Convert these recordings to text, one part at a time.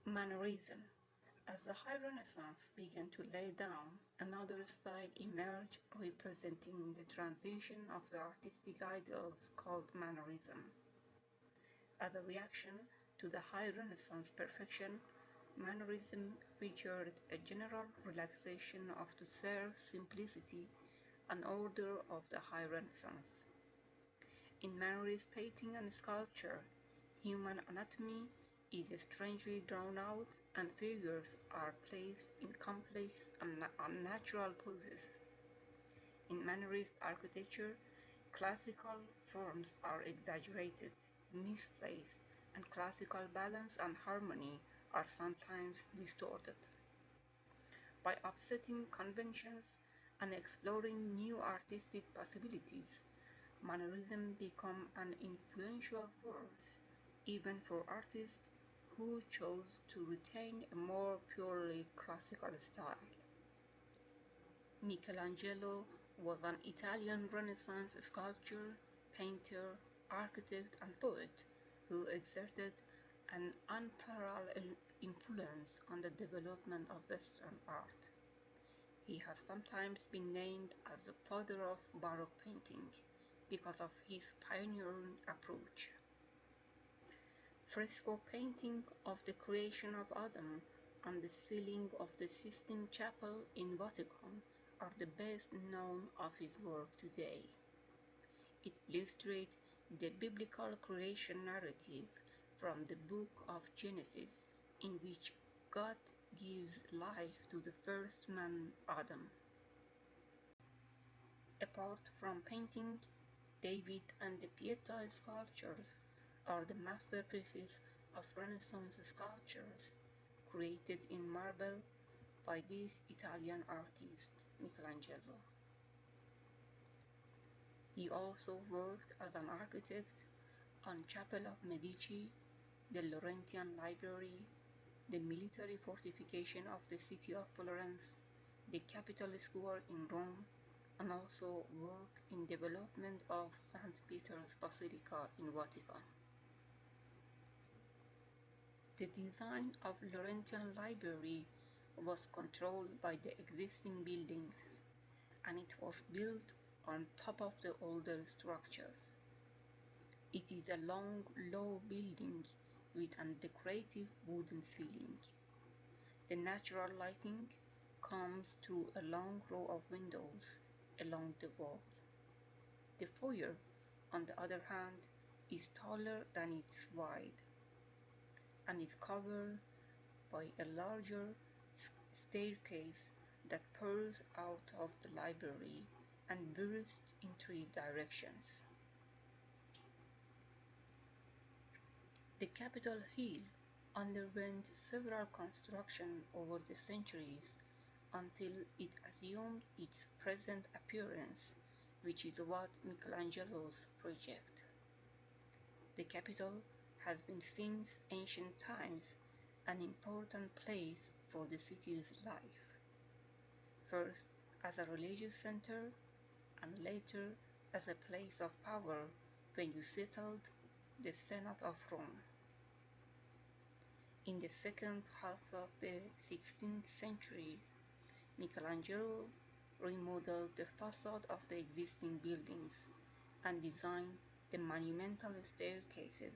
Mannerism. As the High Renaissance began to lay down, another style emerged representing the transition of the artistic ideals called Mannerism. As a reaction to the High Renaissance perfection, Mannerism featured a general relaxation of the serf simplicity and order of the High Renaissance. In Mannerist painting and sculpture, human anatomy is strangely drawn out and figures are placed in complex and unnatural poses. In Mannerist architecture, classical forms are exaggerated, misplaced, and classical balance and harmony are sometimes distorted. By upsetting conventions and exploring new artistic possibilities, Mannerism became an influential force, even for artists who chose to retain a more purely classical style. Michelangelo was an Italian Renaissance sculptor, painter, architect, and poet who exerted an unparalleled influence on the development of Western art. He has sometimes been named as the father of Baroque painting because of his pioneering approach. Fresco painting of the creation of Adam on the ceiling of the Sistine Chapel in Vatican are the best known of his work today. It illustrates the biblical creation narrative from the book of Genesis, in which God gives life to the first man, Adam. Apart from painting, David and the Pietà sculptures are the masterpieces of Renaissance sculptures created in marble by this Italian artist, Michelangelo. He also worked as an architect on Chapel of Medici, the Laurentian Library, the military fortification of the city of Florence, the Capitol Square in Rome, and also worked in development of St. Peter's Basilica in Vatican. The design of Laurentian Library was controlled by the existing buildings, and it was built on top of the older structures. It is a long, low building with a decorative wooden ceiling. The natural lighting comes through a long row of windows along the wall. The foyer, on the other hand, is taller than it's wide, and is covered by a larger staircase that pours out of the library and bursts in three directions. The Capitol Hill underwent several constructions over the centuries until it assumed its present appearance, which is what Michelangelo's project. The Capitol has been since ancient times an important place for the city's life, first as a religious center and later as a place of power when you settled the Senate of Rome. In the second half of the 16th century, Michelangelo remodeled the facade of the existing buildings and designed the monumental staircases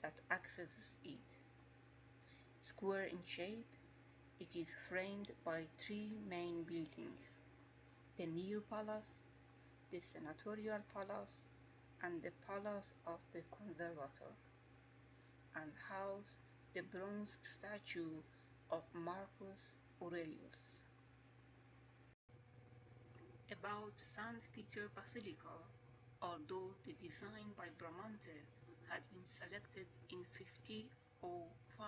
that access it. Square in shape, it is framed by three main buildings: the New Palace, the Senatorial Palace, and the Palace of the Conservator, and housed the bronze statue of Marcus Aurelius. About St. Peter Basilica, although the design by Bramante had been selected in 1505,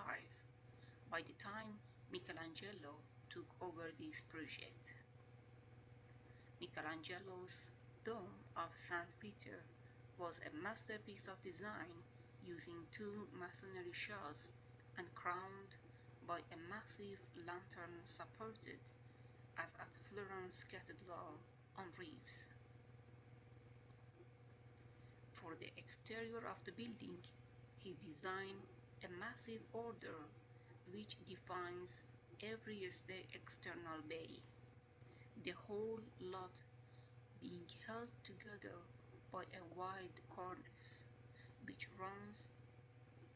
by the time Michelangelo took over this project. Michelangelo's Dome of St. Peter was a masterpiece of design using two masonry shells and crowned by a massive lantern supported, as at Florence Cathedral, on reefs. For the exterior of the building, he designed a massive order which defines every external bay, the whole lot being held together by a wide cornice which runs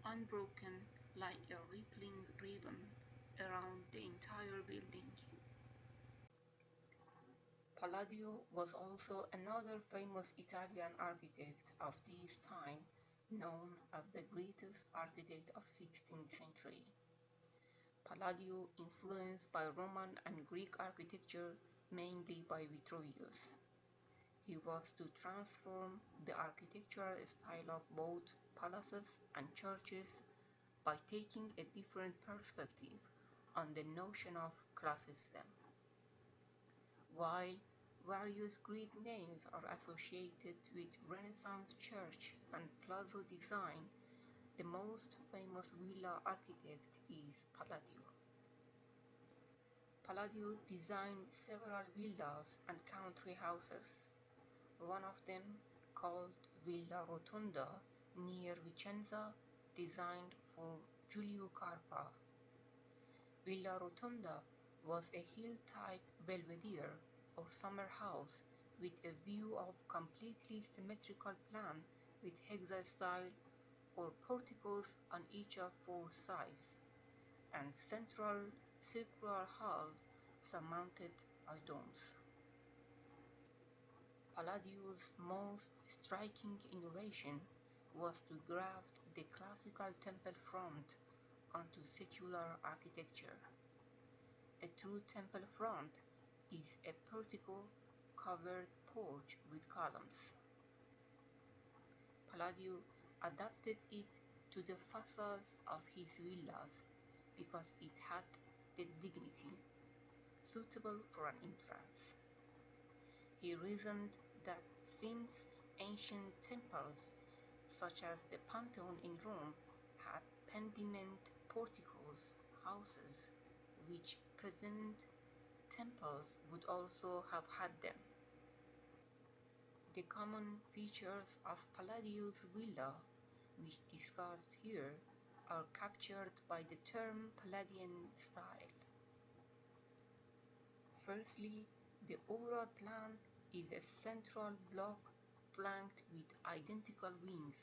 unbroken like a rippling ribbon around the entire building. Palladio was also another famous Italian architect of this time, known as the greatest architect of 16th century. Palladio influenced by Roman and Greek architecture, mainly by Vitruvius. He was to transform the architectural style of both palaces and churches by taking a different perspective on the notion of classicism. While various Greek names are associated with Renaissance church and palazzo design, the most famous villa architect is Palladio. Palladio designed several villas and country houses. One of them, called Villa Rotonda near Vicenza, designed for Giulio Carpa. Villa Rotonda was a hill-type belvedere or summer house with a view of completely symmetrical plan with hexastyle or porticos on each of four sides, and central circular hall surmounted by domes. Palladio's most striking innovation was to graft the classical temple front onto secular architecture. A true temple front is a portico covered porch with columns. Palladio adapted it to the facades of his villas because it had the dignity suitable for an entrance. He reasoned that since ancient temples, such as the Pantheon in Rome, had pendiment porticos, houses which present temples would also have had them. The common features of Palladio's villa, which discussed here, are captured by the term Palladian style. Firstly, the overall plan is a central block flanked with identical wings,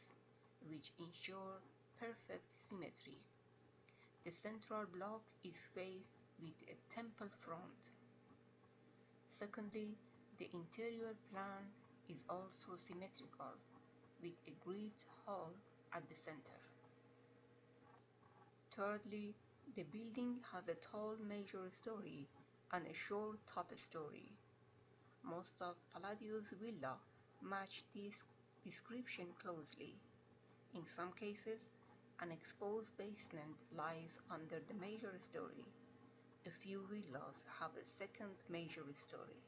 which ensure perfect symmetry. The central block is faced with a temple front. Secondly, the interior plan is also symmetrical, with a great hall at the center. Thirdly, the building has a tall major story and a short top story. Most of Palladio's villa match this description closely. In some cases, an exposed basement lies under the major story. A few villas have a second major story.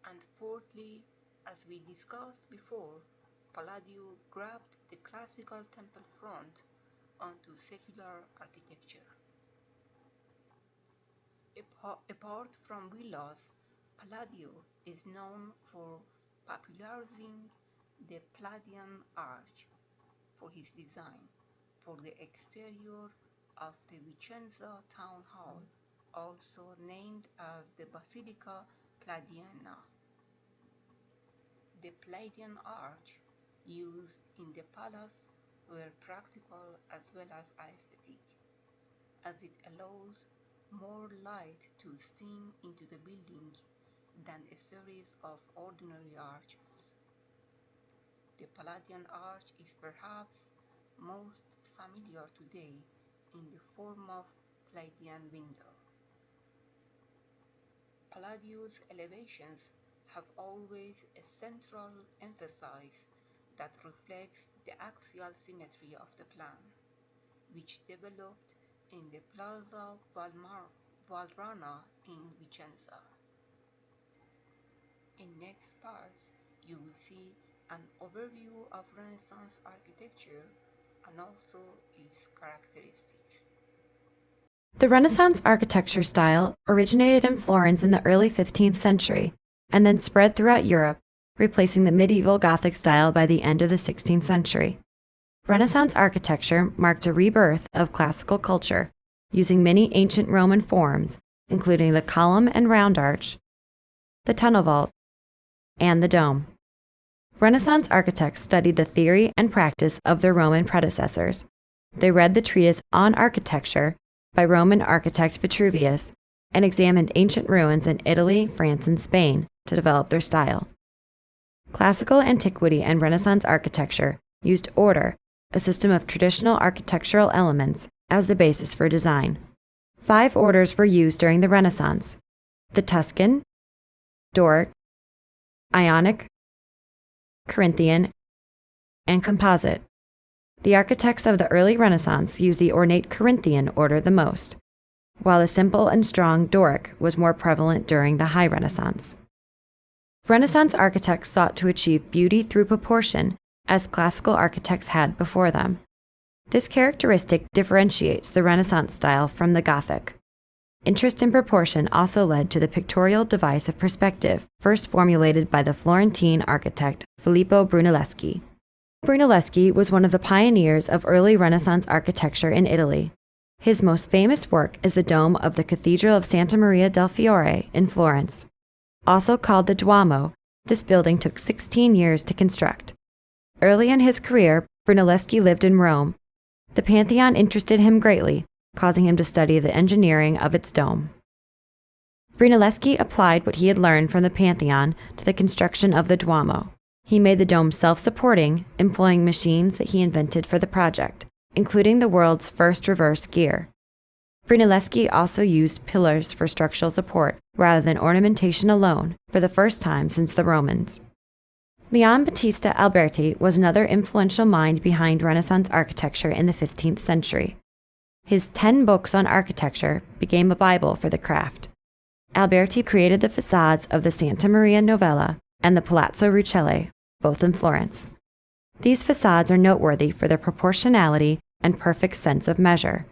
And fourthly, as we discussed before, Palladio grabbed the classical temple front onto secular architecture. Apart from villas, Palladio is known for popularizing the Palladian arch for his design for the exterior of the Vicenza town hall, also named as the Basilica Palladiana. The Palladian arch used in the palace were practical as well as aesthetic, as it allows more light to stream into the building than a series of ordinary arches. The Palladian arch is perhaps most familiar today in the form of Palladian window. Palladio's elevations have always a central emphasis that reflects the axial symmetry of the plan, which developed in the Plaza Valrana in Vicenza. In next parts, you will see an overview of Renaissance architecture and also its characteristics. The Renaissance architecture style originated in Florence in the early 15th century and then spread throughout Europe, replacing the medieval Gothic style by the end of the 16th century. Renaissance architecture marked a rebirth of classical culture, using many ancient Roman forms, including the column and round arch, the tunnel vault, and the dome. Renaissance architects studied the theory and practice of their Roman predecessors. They read the treatise On Architecture by Roman architect Vitruvius and examined ancient ruins in Italy, France, and Spain to develop their style. Classical antiquity and Renaissance architecture used order, a system of traditional architectural elements, as the basis for design. 5 orders were used during the Renaissance: the Tuscan, Doric, Ionic, Corinthian, and Composite. The architects of the early Renaissance used the ornate Corinthian order the most, while the simple and strong Doric was more prevalent during the High Renaissance. Renaissance architects sought to achieve beauty through proportion, as classical architects had before them. This characteristic differentiates the Renaissance style from the Gothic. Interest in proportion also led to the pictorial device of perspective, first formulated by the Florentine architect Filippo Brunelleschi. Brunelleschi was one of the pioneers of early Renaissance architecture in Italy. His most famous work is the dome of the Cathedral of Santa Maria del Fiore in Florence. Also called the Duomo, this building took 16 years to construct. Early in his career, Brunelleschi lived in Rome. The Pantheon interested him greatly, causing him to study the engineering of its dome. Brunelleschi applied what he had learned from the Pantheon to the construction of the Duomo. He made the dome self-supporting, employing machines that he invented for the project, including the world's first reverse gear. Brunelleschi also used pillars for structural support rather than ornamentation alone for the first time since the Romans. Leon Battista Alberti was another influential mind behind Renaissance architecture in the 15th century. His 10 books on architecture became a Bible for the craft. Alberti created the facades of the Santa Maria Novella and the Palazzo Rucellai, both in Florence. These facades are noteworthy for their proportionality and perfect sense of measure.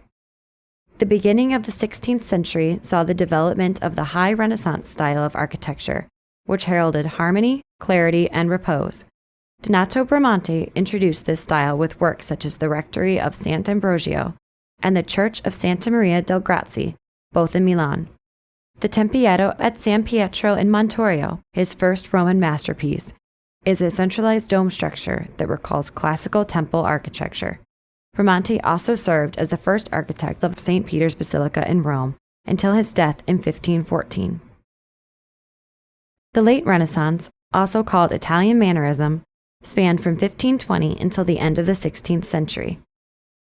The beginning of the 16th century saw the development of the High Renaissance style of architecture, which heralded harmony, clarity, and repose. Donato Bramante introduced this style with works such as the Rectory of Sant'Ambrogio and the Church of Santa Maria del Grazie, both in Milan. The Tempietto at San Pietro in Montorio, his first Roman masterpiece, is a centralized dome structure that recalls classical temple architecture. Bramante also served as the first architect of St. Peter's Basilica in Rome until his death in 1514. The late Renaissance, also called Italian Mannerism, spanned from 1520 until the end of the 16th century.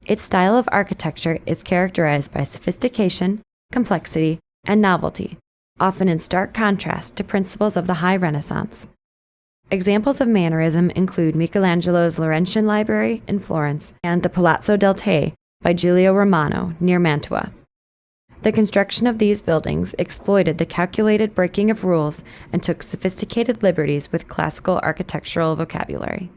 Its style of architecture is characterized by sophistication, complexity, and novelty, often in stark contrast to principles of the High Renaissance. Examples of Mannerism include Michelangelo's Laurentian Library in Florence and the Palazzo del Te by Giulio Romano near Mantua. The construction of these buildings exploited the calculated breaking of rules and took sophisticated liberties with classical architectural vocabulary.